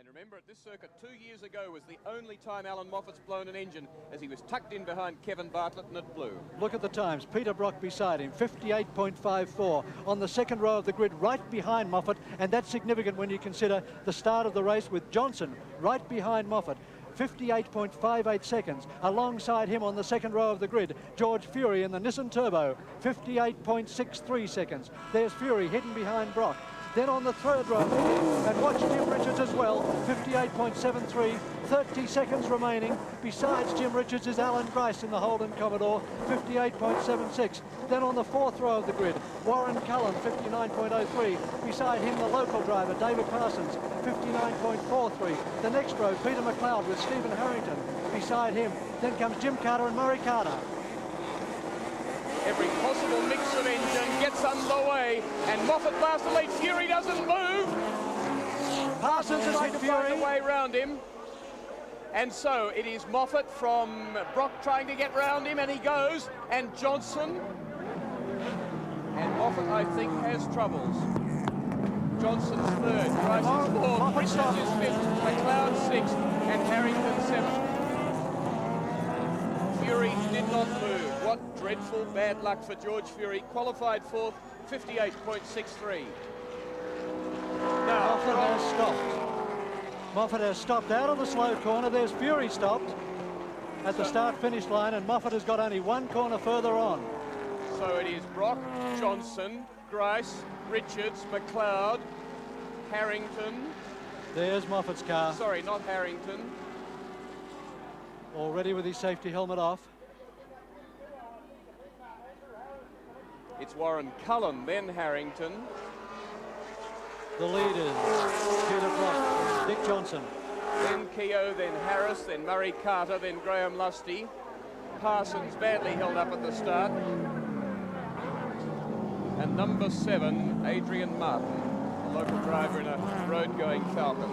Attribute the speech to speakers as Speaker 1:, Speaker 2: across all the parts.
Speaker 1: And remember, at this circuit 2 years ago was the only time Allan Moffat's blown an engine, as he was tucked in behind Kevin Bartlett and it blew.
Speaker 2: Look at the times. Peter Brock beside him, 58.54. On the second row of the grid, right behind Moffat, and that's significant when you consider the start of the race with Johnson right behind Moffat. 58.58 seconds. Alongside him on the second row of the grid, George Fury in the Nissan Turbo, 58.63 seconds. There's Fury hidden behind Brock. Then on the third row, and watch Jim Richards as well, 58.73, 30 seconds remaining. Besides Jim Richards is Alan Grice in the Holden Commodore, 58.76. Then on the fourth row of the grid, Warren Cullen, 59.03. Beside him, the local driver, David Parsons, 59.43. The next row, Peter McLeod with Stephen Harrington. Beside him, then comes Jim Carter and Murray Carter.
Speaker 1: Every possible mix of engine gets underway, and Moffat last the lead. Fury doesn't move.
Speaker 2: Parsons has
Speaker 1: trying
Speaker 2: hit
Speaker 1: to find
Speaker 2: Fury.
Speaker 1: a way round him. And so it is Moffat from Brock trying to get round him, and he goes. And Johnson. And Moffat, I think, has troubles. Johnson's third, Grice is fourth, Richards is fifth, McLeod sixth, and Harrington seventh. Fury did not move. What dreadful bad luck for George Fury. Qualified fourth, 58.63. Now,
Speaker 2: Moffat has stopped. Moffat has stopped out of the slow corner. There's Fury stopped at the start-finish line, and Moffat has got only one corner further on.
Speaker 1: So it is Brock, Johnson, Grice, Richards, McLeod, Harrington.
Speaker 2: There's Moffat's car.
Speaker 1: Sorry, not Harrington.
Speaker 2: Already with his safety helmet off.
Speaker 1: It's Warren Cullen, then Harrington.
Speaker 2: The leaders, Peter Brock, Dick Johnson.
Speaker 1: Then Keogh, then Harris, then Murray Carter, then Graham Lusty. Parsons badly held up at the start. And number 7, Adrian Martin, a local driver in a road-going Falcon.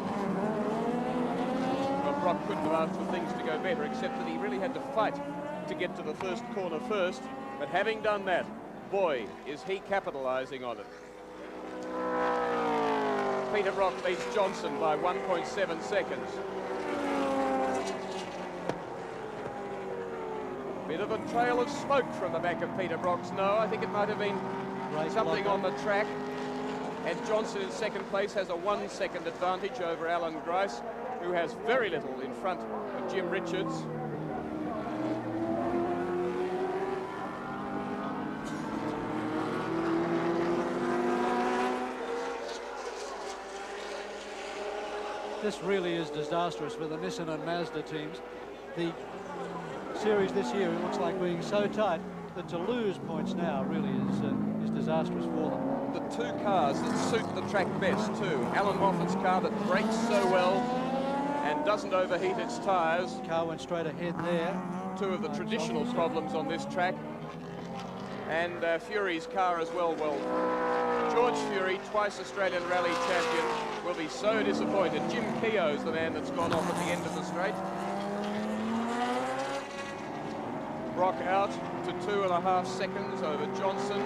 Speaker 1: Well, Brock couldn't have asked for things to go better, except that he really had to fight to get to the first corner first. But having done that, boy, is he capitalising on it. Peter Brock leads Johnson by 1.7 seconds. Bit of a trail of smoke from the back of Peter Brock's. No, I think it might have been something on the track. And Johnson in second place has a 1 second advantage over Alan Grice, who has very little in front of Jim Richards.
Speaker 2: This really is disastrous for the Nissan and Mazda teams. The series this year, it looks like being so tight that to lose points now really is disastrous for them.
Speaker 1: The two cars that suit the track best too. Allan Moffat's car that brakes so well and doesn't overheat its tyres.
Speaker 2: Car went straight ahead there.
Speaker 1: Two of the traditional problems on this track. And Fury's car as well. Well, George Fury, twice Australian Rally champion, will be so disappointed. Jim Keogh's the man that's gone off at the end of the straight. Brock out to 2.5 seconds over Johnson,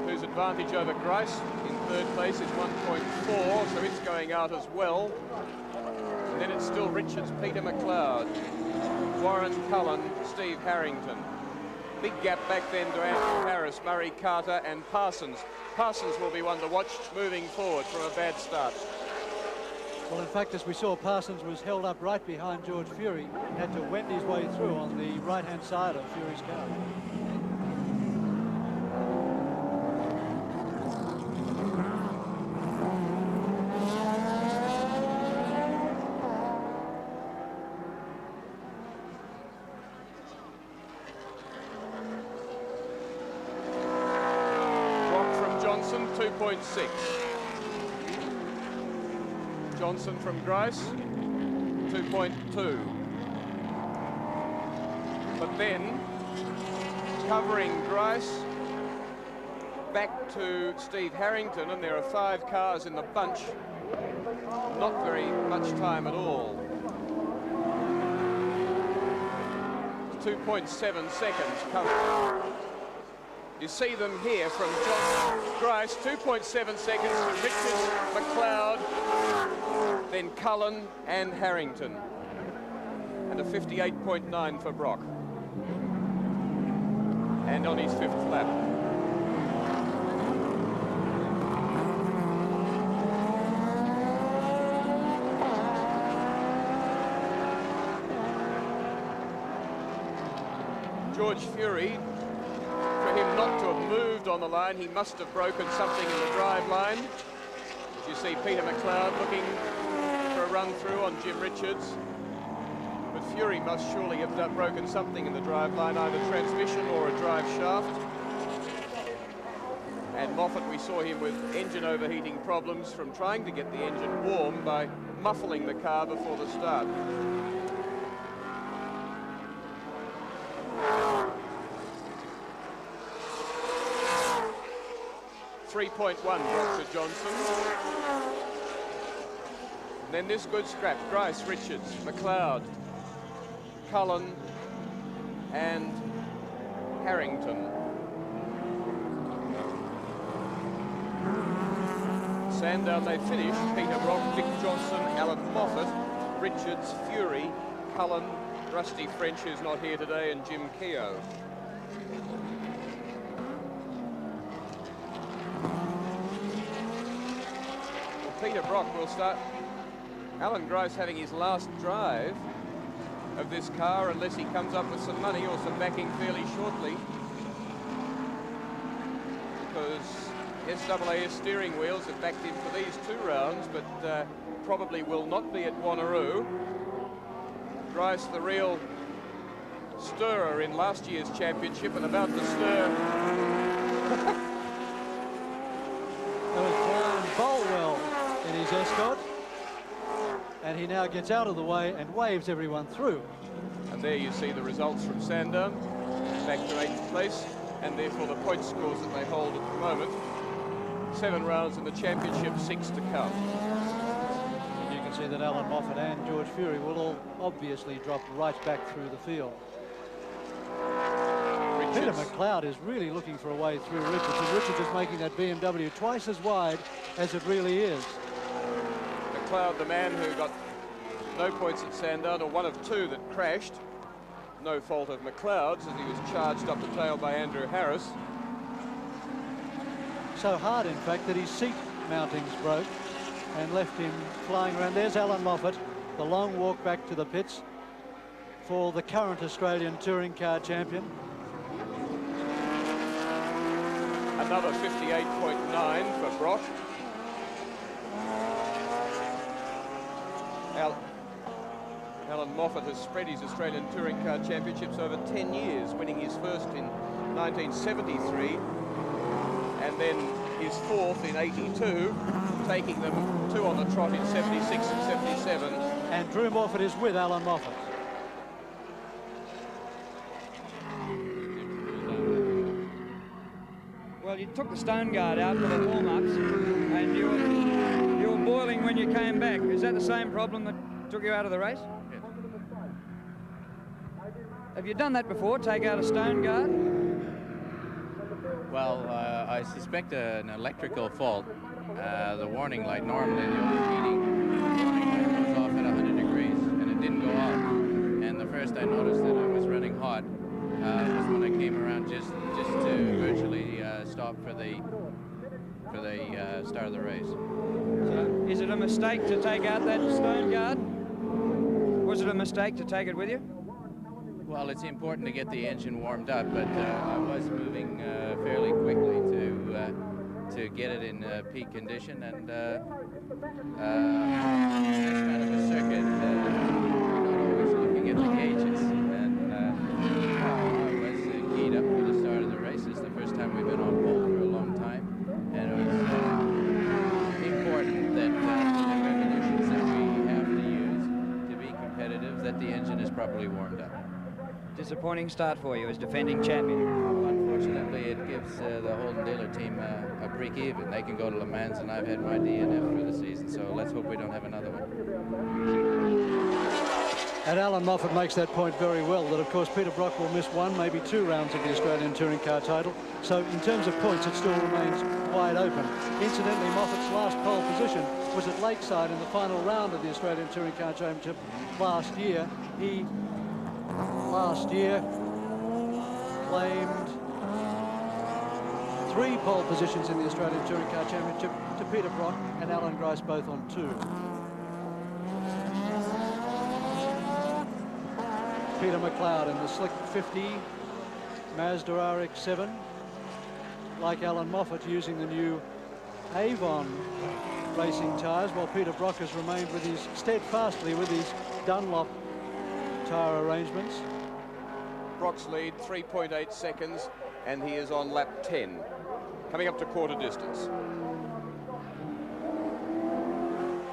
Speaker 1: whose advantage over Grice in third place is 1.4, so it's going out as well. And then it's still Richards, Peter McLeod, Warren Cullen, Steve Harrington. Big gap back then to Andrew Harris, Murray Carter and Parsons. Parsons will be one to watch moving forward from a bad start.
Speaker 2: Well, in fact, as we saw, Parsons was held up right behind George Fury, had to wend his way through on the right-hand side of Fury's car.
Speaker 1: Brock from Johnson, 2.6. Johnson from Grice, 2.2. But then, covering Grice, back to Steve Harrington, and there are 5 cars in the bunch. Not very much time at all. 2.7 seconds covered. You see them here from Johnson, Grice, 2.7 seconds to Richards, McLeod, then Cullen and Harrington. And a 58.9 for Brock. And on his 5th lap. George Fury, for him not to have moved on the line, he must have broken something in the drive line. As you see Peter McLeod looking for a run through on Jim Richards. But Fury must surely have broken something in the drive line, either transmission or a drive shaft. And Moffat, we saw him with engine overheating problems from trying to get the engine warm by muffling the car before the start. .3.1 Brock to Johnson. And then this good scrap, Grice, Richards, McLeod, Cullen and Harrington. Sandown they finish, Peter Brock, Dick Johnson, Allan Moffat, Richards, Fury, Cullen, Rusty French, who's not here today, and Jim Keogh. Peter Brock will start. Alan Grice having his last drive of this car, unless he comes up with some money or some backing fairly shortly, because SAAS steering wheels have backed him for these 2 rounds, but probably will not be at Wanneroo. Grice, the real stirrer in last year's championship, and about to stir.
Speaker 2: That was Brian Bolwell in his Escort, and he now gets out of the way and waves everyone through.
Speaker 1: And there you see the results from Sandown, back to 8th place, and therefore the point scores that they hold at the moment. 7 rounds in the championship, 6 to come.
Speaker 2: And you can see that Allan Moffat and George Fury will all obviously drop right back through the field. Peter McLeod is really looking for a way through Richards, and Richards is making that BMW twice as wide as it really is.
Speaker 1: McLeod, the man who got no points at Sandown, or one of 2 that crashed. No fault of McLeod's, as he was charged up the tail by Andrew Harris.
Speaker 2: So hard, in fact, that his seat mountings broke and left him flying around. There's Allan Moffat, the long walk back to the pits for the current Australian touring car champion.
Speaker 1: Another 58.9 for Brock. Allan Moffat has spread his Australian Touring Car Championships over 10 years, winning his first in 1973, and then his 4th in 82, taking them 2 on the trot in 76 and 77.
Speaker 2: And Drew Moffat is with Allan Moffat.
Speaker 3: Well, you took the stone guard out for the warm-ups, and you were boiling when you came back. Is that the same problem that took you out of the race?
Speaker 4: Yes.
Speaker 3: Have you done that before, take out a stone guard?
Speaker 4: Well, I suspect an electrical fault. The warning light, normally the overheating warning light goes off at 100 degrees, and it didn't go off. And the first I noticed that I was running hot was when I came around just to virtually stop for the start of the race.
Speaker 3: So, is it a mistake to take out that stone guard? Was it a mistake to take it with you?
Speaker 4: Well, it's important to get the engine warmed up, but I was moving fairly quickly to get it in peak condition, and it's kind of a circuit. Not always looking at the gauges, and I was keyed up for the start of the race. It's the first time we've been on pole for a long time, and it was important that the revolutions that we have to use to be competitive, that the engine is properly warmed up.
Speaker 3: Disappointing start for you as defending champion.
Speaker 4: Well, unfortunately, it gives the Holden dealer team a break even. They can go to Le Mans, and I've had my DNF for the season, so let's hope we don't have another one.
Speaker 2: And Allan Moffat makes that point very well, that of course Peter Brock will miss 1, maybe 2 rounds of the Australian Touring Car title. So in terms of points, it still remains wide open. Incidentally, Moffat's last pole position was at Lakeside in the final round of the Australian Touring Car Championship last year. He, last year, claimed 3 pole positions in the Australian Touring Car Championship to Peter Brock and Alan Grice both on 2. Peter McLeod in the slick 50 Mazda RX7, like Allan Moffat, using the new Avon racing tyres, while Peter Brock has remained with his steadfastly with his Dunlop tyre arrangements.
Speaker 1: Brock's lead 3.8 seconds, and he is on lap 10, coming up to quarter distance.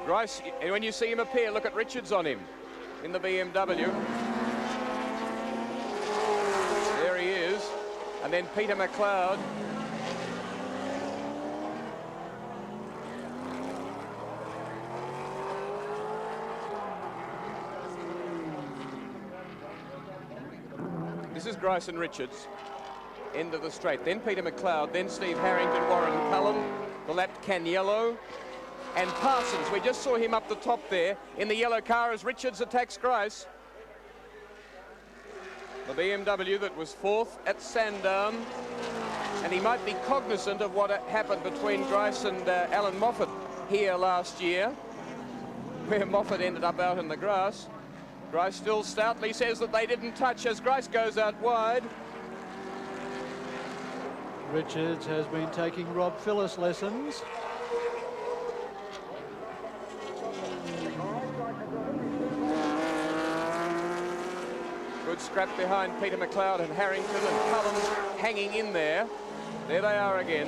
Speaker 1: Grice, when you see him appear, look at Richards on him in the BMW. There he is, and then Peter McLeod. This is Grice and Richards, end of the straight. Then Peter McLeod, then Steve Harrington, Warren Cullen, the lap Caniello, and Parsons. We just saw him up the top there in the yellow car as Richards attacks Grice. The BMW that was 4th at Sandown, and he might be cognizant of what happened between Grice and Allan Moffat here last year, where Moffat ended up out in the grass. Grice still stoutly says that they didn't touch as Grice goes out wide.
Speaker 2: Richards has been taking Rob Phillis lessons.
Speaker 1: Good scrap behind Peter McLeod and Harrington, and Cullen hanging in there. There they are again.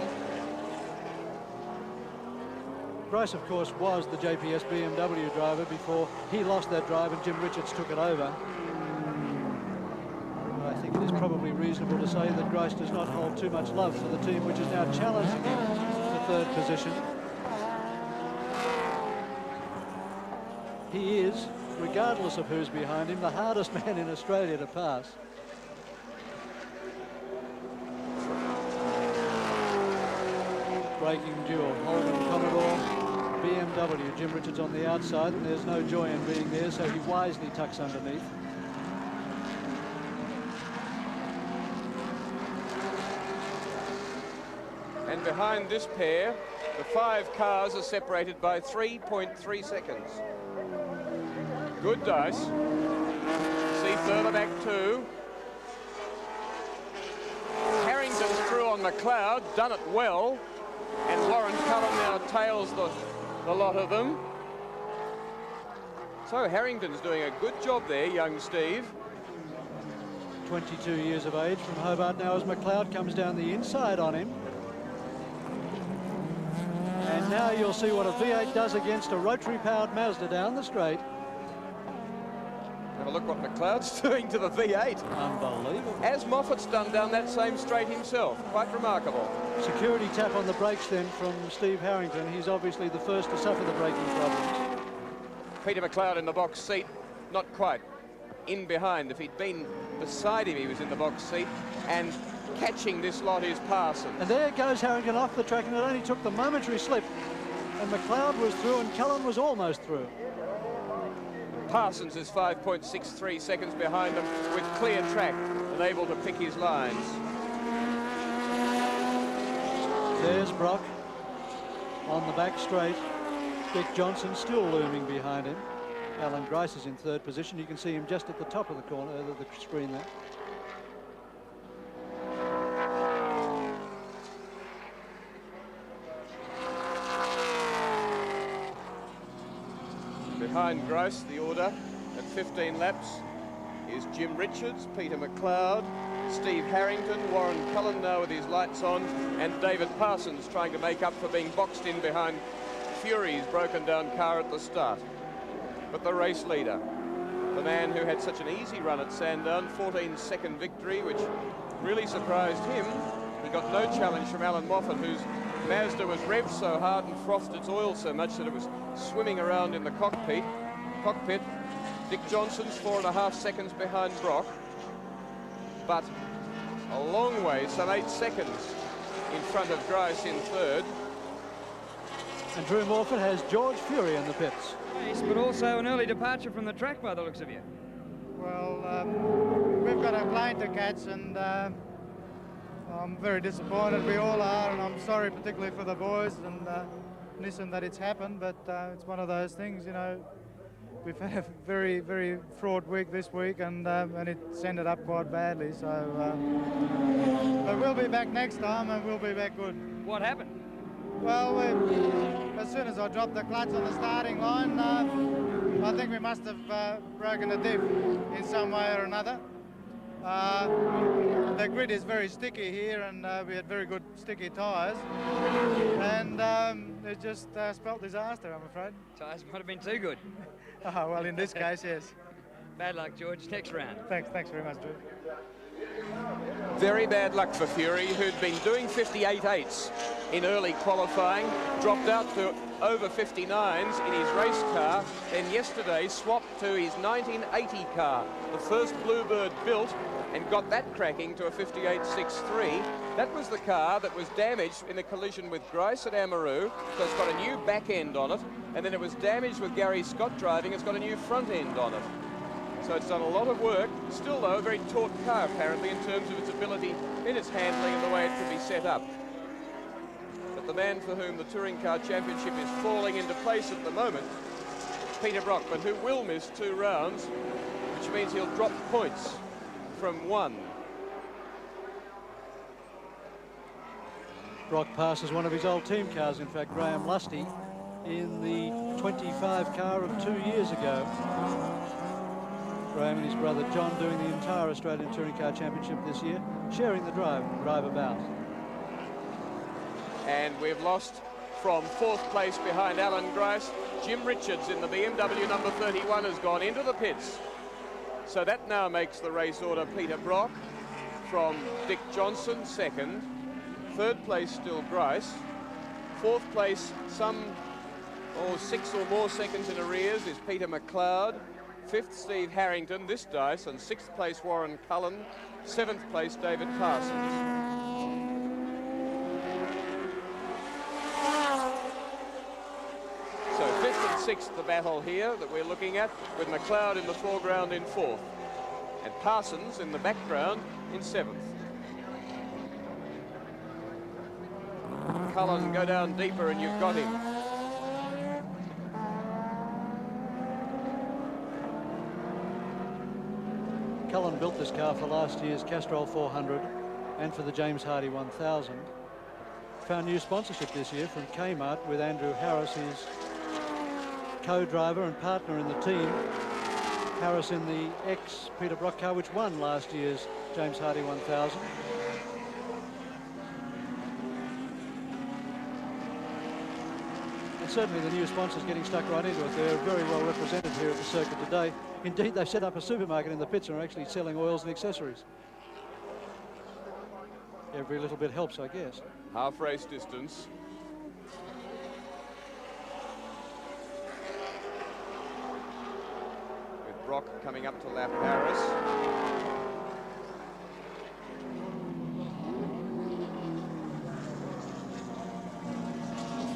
Speaker 2: Grice, of course, was the JPS BMW driver before he lost that drive and Jim Richards took it over. I think it is probably reasonable to say that Grice does not hold too much love for the team, which is now challenging him for 3rd position. He is, regardless of who's behind him, the hardest man in Australia to pass. Braking duel, Holden Commodore, BMW, Jim Richards on the outside, and there's no joy in being there, so he wisely tucks underneath.
Speaker 1: And behind this pair, the 5 cars are separated by 3.3 seconds. Good dice. See further back too. Harrington's through on McLeod, done it well. And Warren Cullen now tails the lot of them. So Harrington's doing a good job there, young Steve.
Speaker 2: 22 years of age from Hobart now as McLeod comes down the inside on him. And now you'll see what a V8 does against a rotary-powered Mazda down the straight.
Speaker 1: Have a look what McLeod's doing to the V8.
Speaker 2: Unbelievable.
Speaker 1: As Moffat's done down that same straight himself. Quite remarkable.
Speaker 2: Security tap on the brakes then from Steve Harrington. He's obviously the first to suffer the braking problems.
Speaker 1: Peter McLeod in the box seat, not quite in behind. If he'd been beside him, he was in the box seat. And catching this lot is Parsons.
Speaker 2: And there goes Harrington off the track, and it only took the momentary slip. And McLeod was through and Cullen was almost through.
Speaker 1: Parsons is 5.63 seconds behind him with clear track and able to pick his lines.
Speaker 2: There's Brock on the back straight. Dick Johnson still looming behind him. Alan Grice is in 3rd position. You can see him just at the top of the corner of the screen there.
Speaker 1: Behind Grice, the order at 15 laps is Jim Richards, Peter McLeod, Steve Harrington, Warren Cullen now with his lights on, and David Parsons trying to make up for being boxed in behind Fury's broken down car at the start. But the race leader, the man who had such an easy run at Sandown, 14-second victory, which really surprised him. He got no challenge from Allan Moffat, whose Mazda was revved so hard and frothed its oil so much that it was swimming around in the cockpit. Dick Johnson's 4.5 seconds behind Brock, but a long way, some 8 seconds in front of Grice in 3rd.
Speaker 2: And Drew Morford has George Fury in the pits.
Speaker 3: Yes, but also an early departure from the track by the looks of you.
Speaker 5: Well, we've got a plane to catch, and I'm very disappointed. We all are, and I'm sorry particularly for the boys and Nissan that it's happened, but it's one of those things, you know. We've had a very, very fraught week this week, and it's ended up quite badly. So, but we'll be back next time, and we'll be back good.
Speaker 3: What happened?
Speaker 5: Well, as soon as I dropped the clutch on the starting line, I think we must have broken a diff in some way or another. The grid is very sticky here, and we had very good sticky tyres, and it just spelt disaster, I'm afraid.
Speaker 3: Tyres might have been too good.
Speaker 5: Oh, well, in this case, yes.
Speaker 3: Bad luck, George. Next round.
Speaker 5: Thanks very much, Drew.
Speaker 1: Very bad luck for Fury, who'd been doing 58.8s in early qualifying, dropped out to over 59s in his race car, then yesterday swapped to his 1980 car, the first Bluebird built, and got that cracking to a 58.63. That was the car that was damaged in a collision with Grice at Wanneroo, so it's got a new back end on it, and then it was damaged with Gary Scott driving, it's got a new front end on it. So it's done a lot of work. Still, though, a very taut car, apparently, in terms of its ability in its handling and the way it can be set up. But the man for whom the Touring Car Championship is falling into place at the moment, Peter Brockman, who will miss 2 rounds, which means he'll drop points from 1.
Speaker 2: Brock passes one of his old team cars, in fact, Graham Lusty, in the 25 car of 2 years ago. Graham and his brother John doing the entire Australian Touring Car Championship this year, sharing the drive about.
Speaker 1: And we've lost from 4th place behind Alan Grice. Jim Richards in the BMW number 31 has gone into the pits. So that now makes the race order Peter Brock from Dick Johnson 2nd. 3rd place still Grice. 4th place, some 6 or more seconds in arrears, is Peter McLeod. 5th, Steve Harrington, this dice, and 6th place, Warren Cullen. 7th place, David Parsons. So 5th and 6th, the battle here that we're looking at, with McLeod in the foreground in 4th, and Parsons in the background in 7th. Cullen, go down deeper and you've got him.
Speaker 2: Cullen built this car for last year's Castrol 400 and for the James Hardy 1000. Found new sponsorship this year from Kmart with Andrew Harris, his co-driver and partner in the team. Harris in the ex-Peter Brock car, which won last year's James Hardy 1000. And certainly the new sponsors getting stuck right into it. They're very well represented here at the circuit today. Indeed, they set up a supermarket in the pits and are actually selling oils and accessories. Every little bit helps, I guess.
Speaker 1: Half race distance. With Brock coming up to lap Harris.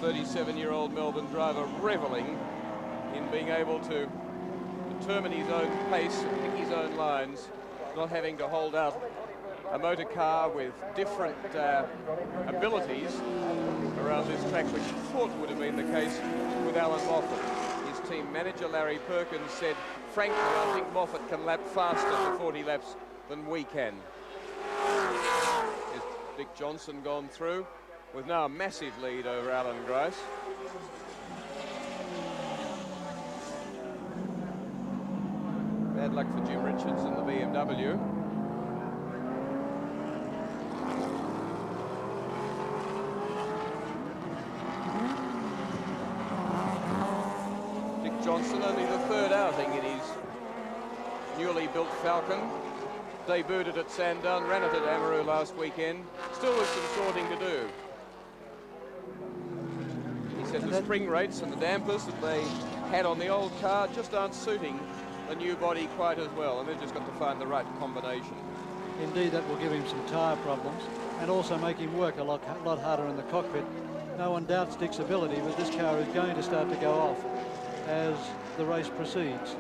Speaker 1: 37-year-old Melbourne driver reveling in being able to determine his own pace and pick his own lines, not having to hold out a motor car with different abilities around this track, which he thought would have been the case with Allan Moffat. His team manager Larry Perkins said, frankly, I think Moffat can lap faster for 40 laps than we can. Is Dick Johnson gone through with now a massive lead over Alan Grice. Bad luck for Jim Richards in the BMW. Dick Johnson, only the 3rd outing in his newly built Falcon. Debuted at Sandown, ran it at Wanneroo last weekend. Still with some sorting to do. He said the spring rates and the dampers that they had on the old car just aren't suiting the new body quite as well, and they've just got to find the right combination.
Speaker 2: Indeed, that will give him some tyre problems and also make him work a lot harder in the cockpit. No one doubts Dick's ability, but this car is going to start to go off as the race proceeds.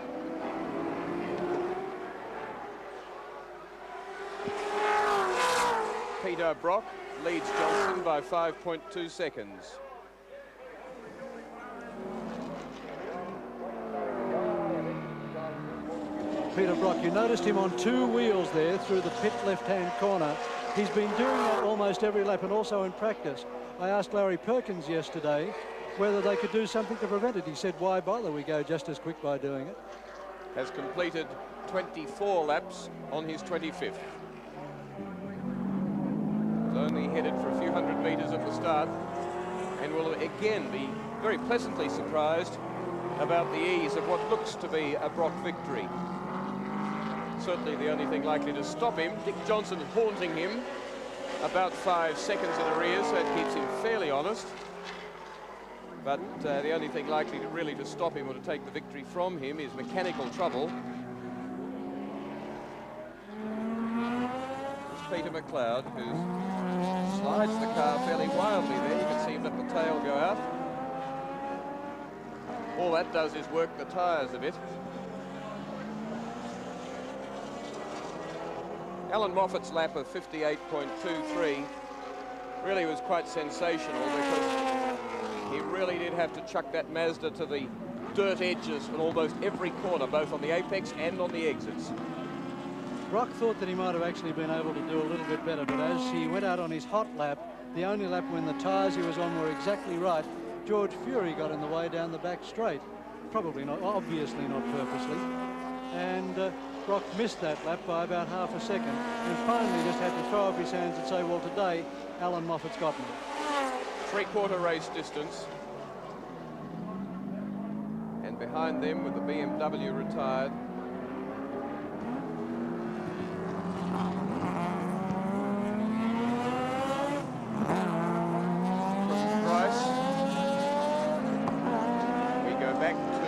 Speaker 1: Peter Brock leads Johnson by 5.2 seconds.
Speaker 2: Peter Brock, you noticed him on two wheels there through the pit left-hand corner. He's been doing that almost every lap and also in practice. I asked Larry Perkins yesterday whether they could do something to prevent it. He said, why bother? We go just as quick by doing it.
Speaker 1: Has completed 24 laps on his 25th. He's only headed for a few hundred metres at the start and will again be very pleasantly surprised about the ease of what looks to be a Brock victory. Certainly the only thing likely to stop him, Dick Johnson haunting him about 5 seconds in arrears, so it keeps him fairly honest. But the only thing likely to really to stop him or to take the victory from him is mechanical trouble. It's Peter McLeod, who slides the car fairly wildly there. You can see him let the tail go out. All that does is work the tyres a bit. Allan Moffat's lap of 58.23 really was quite sensational because he really did have to chuck that Mazda to the dirt edges on almost every corner, both on the apex and on the exits.
Speaker 2: Brock thought that he might have actually been able to do a little bit better, but as he went out on his hot lap, the only lap when the tyres he was on were exactly right, George Fury got in the way down the back straight. Probably not, obviously not purposely. And Brock missed that lap by about half a second and finally just had to throw up his hands and say, well, today, Allan Moffat's got me.
Speaker 1: Three-quarter race distance. And behind them with the BMW retired. Price. We go back to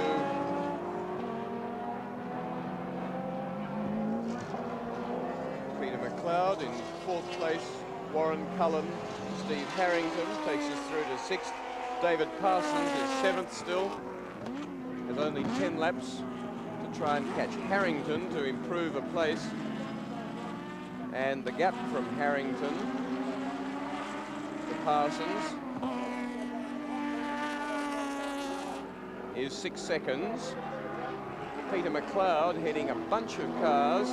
Speaker 1: Peter McLeod in 4th place. Warren Cullen, Steve Harrington takes us through to 6th. David Parsons is 7th still. There's only 10 laps to try and catch Harrington to improve a place. And the gap from Harrington to Parsons is 6 seconds. Peter McLeod heading a bunch of cars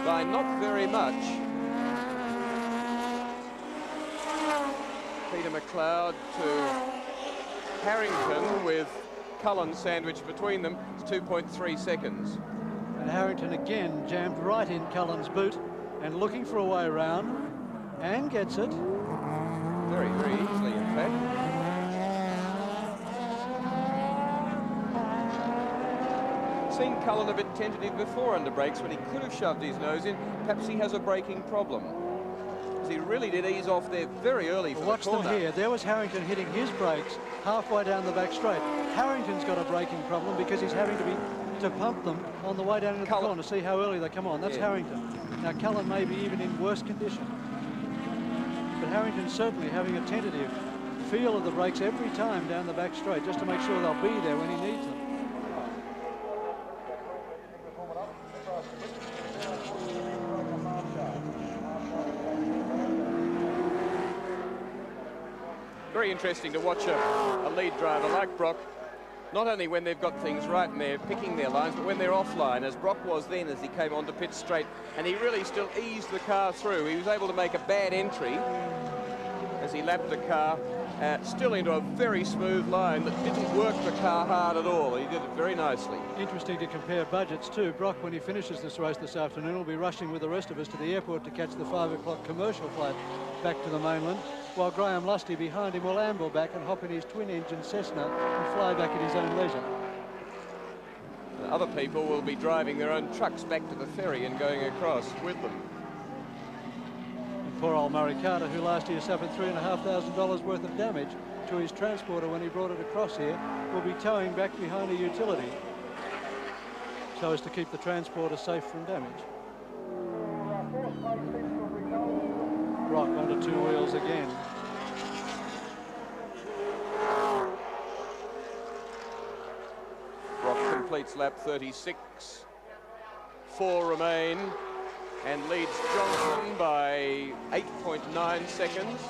Speaker 1: by not very much. Peter McLeod to Harrington with Cullen sandwiched between them. It's 2.3 seconds.
Speaker 2: And Harrington again jammed right in Cullen's boot and looking for a way around and gets it.
Speaker 1: Very, very easily, in fact. Seen Cullen a bit tentative before under brakes when he could have shoved his nose in. Perhaps he has a braking problem. He really did ease off there very early for the corner.
Speaker 2: Watch them here. There was Harrington hitting his brakes halfway down the back straight. Harrington's got a braking problem because he's having to pump them on the way down into the corner to see how early they come on. That's Harrington. Now Cullen may be even in worse condition. But Harrington's certainly having a tentative feel of the brakes every time down the back straight just to make sure they'll be there when he needs them.
Speaker 1: Very interesting to watch a lead driver like Brock, not only when they've got things right and they're picking their lines, but when they're offline, as Brock was then as he came onto pit straight, and he really still eased the car through. He was able to make a bad entry as he lapped the car still into a very smooth line that didn't work the car hard at all. He did it very nicely.
Speaker 2: Interesting to compare budgets too. Brock, when he finishes this race this afternoon, will be rushing with the rest of us to the airport to catch the 5 o'clock commercial flight back to the mainland, while Graham Lusty behind him will amble back and hop in his twin-engine Cessna and fly back at his own leisure.
Speaker 1: Other people will be driving their own trucks back to the ferry and going across with them.
Speaker 2: And poor old Murray Carter, who last year suffered $3,500 worth of damage to his transporter when he brought it across here, will be towing back behind a utility so as to keep the transporter safe from damage. Brock onto two wheels again.
Speaker 1: completes lap 36. 4 remain and leads Johnson by 8.9 seconds.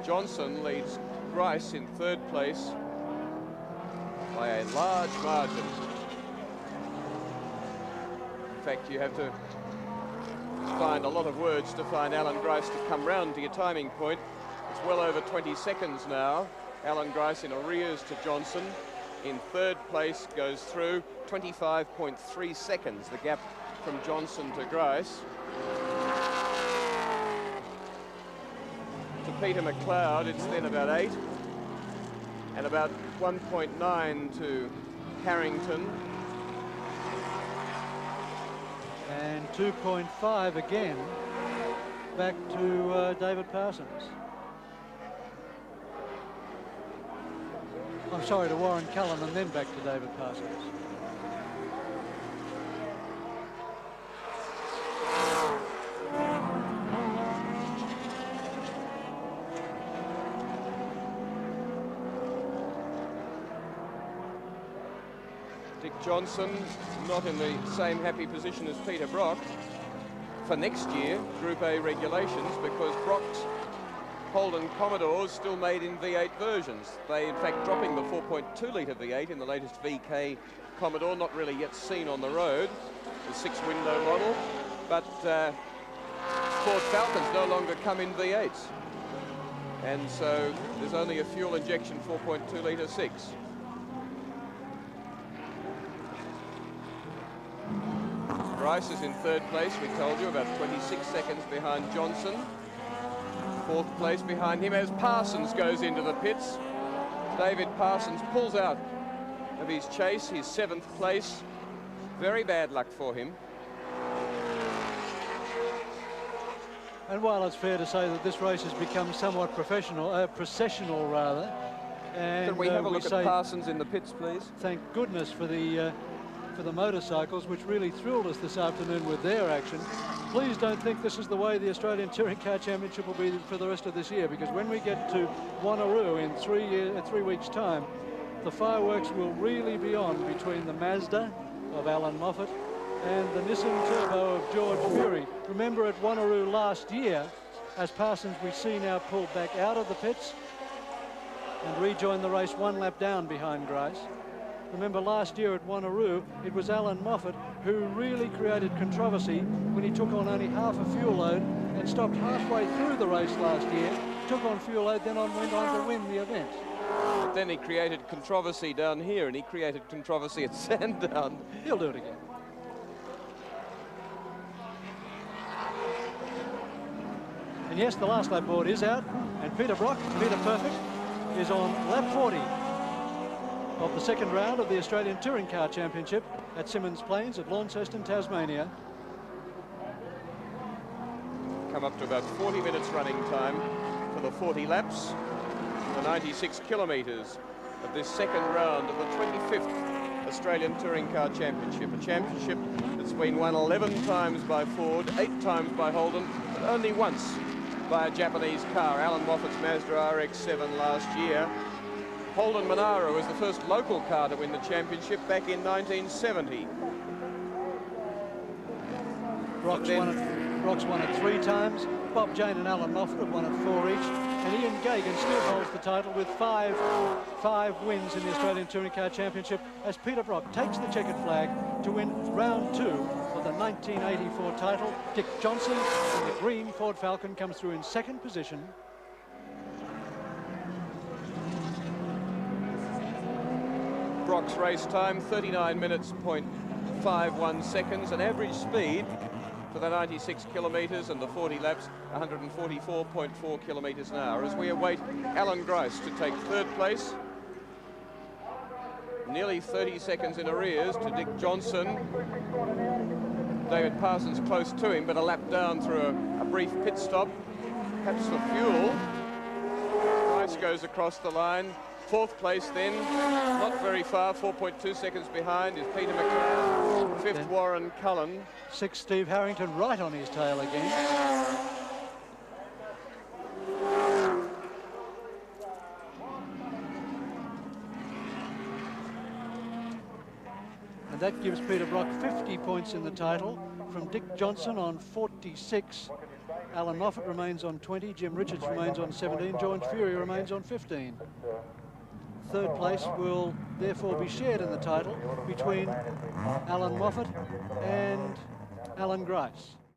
Speaker 1: Johnson leads Grice in 3rd place by a large margin. In fact, you have to find a lot of words to find Alan Grice to come round to your timing point. It's well over 20 seconds now. Alan Grice in arrears to Johnson. In 3rd place goes through 25.3 seconds, the gap from Johnson to Grice. To Peter McLeod, it's then about 8, and about 1.9 to Harrington.
Speaker 2: And 2.5 again back to David Parsons. I'm sorry, to Warren Cullen, and then back to David Parsons.
Speaker 1: Dick Johnson not in the same happy position as Peter Brock for next year, Group A regulations, because Brock's Holden Commodores still made in V8 versions. They, in fact, dropping the 4.2 litre V8 in the latest VK Commodore, not really yet seen on the road, the 6-window model, but Ford Falcons no longer come in V8s. And so there's only a fuel injection 4.2 litre 6. Grice is in 3rd place, we told you, about 26 seconds behind Johnson. 4th place behind him as Parsons goes into the pits. David Parsons pulls out of his chase, his 7th place. Very bad luck for him.
Speaker 2: And while it's fair to say that this race has become somewhat processional rather, and
Speaker 1: can we have a look at Parsons in the pits, please?
Speaker 2: Thank goodness for the motorcycles, which really thrilled us this afternoon with their action. Please don't think this is the way the Australian Touring Car Championship will be for the rest of this year, because when we get to Wanneroo in 3 weeks' time, the fireworks will really be on between the Mazda of Allan Moffat and the Nissan Turbo of George Fury. Remember at Wanneroo last year, as Parsons we see now pulled back out of the pits and rejoin the race 1 lap down behind Grice. Remember last year at Wanneroo, it was Allan Moffat who really created controversy when he took on only half a fuel load and stopped halfway through the race last year, took on fuel load, then went on to win the event.
Speaker 1: But then he created controversy down here, and he created controversy at Sandown.
Speaker 2: He'll do it again. And yes, the last lap board is out, and Peter Brock, Peter Perfect, is on lap 40 of the 2nd round of the Australian Touring Car Championship at Symmons Plains at Launceston, Tasmania.
Speaker 1: Come up to about 40 minutes running time for the 40 laps, the 96 kilometres of this 2nd round of the 25th Australian Touring Car Championship, a championship that's been won 11 times by Ford, 8 times by Holden, but only once by a Japanese car, Allan Moffat's Mazda RX7 last year. Holden Monaro was the first local car to win the championship back in 1970.
Speaker 2: Brock's won it 3 times. Bob Jane and Allan Moffat have won it 4 each. And Ian Gagan still holds the title with five wins in the Australian Touring Car Championship as Peter Brock takes the checkered flag to win round 2 of the 1984 title. Dick Johnson in the green Ford Falcon comes through in 2nd position.
Speaker 1: Brock's race time, 39 minutes, 0.51 seconds, an average speed for the 96 kilometres and the 40 laps, 144.4 kilometres an hour, as we await Alan Grice to take 3rd place. Nearly 30 seconds in arrears to Dick Johnson. David Parsons close to him, but a lap down through a brief pit stop. Perhaps for fuel. Grice goes across the line. 4th place then, not very far, 4.2 seconds behind is Peter McLeod. 5th Warren Cullen.
Speaker 2: 6th Steve Harrington right on his tail again. And that gives Peter Brock 50 points in the title from Dick Johnson on 46. Allan Moffat remains on 20. Jim Richards remains on 17. George Fury remains on 15. Third place will therefore be shared in the title between Allan Moffat and Alan Grice.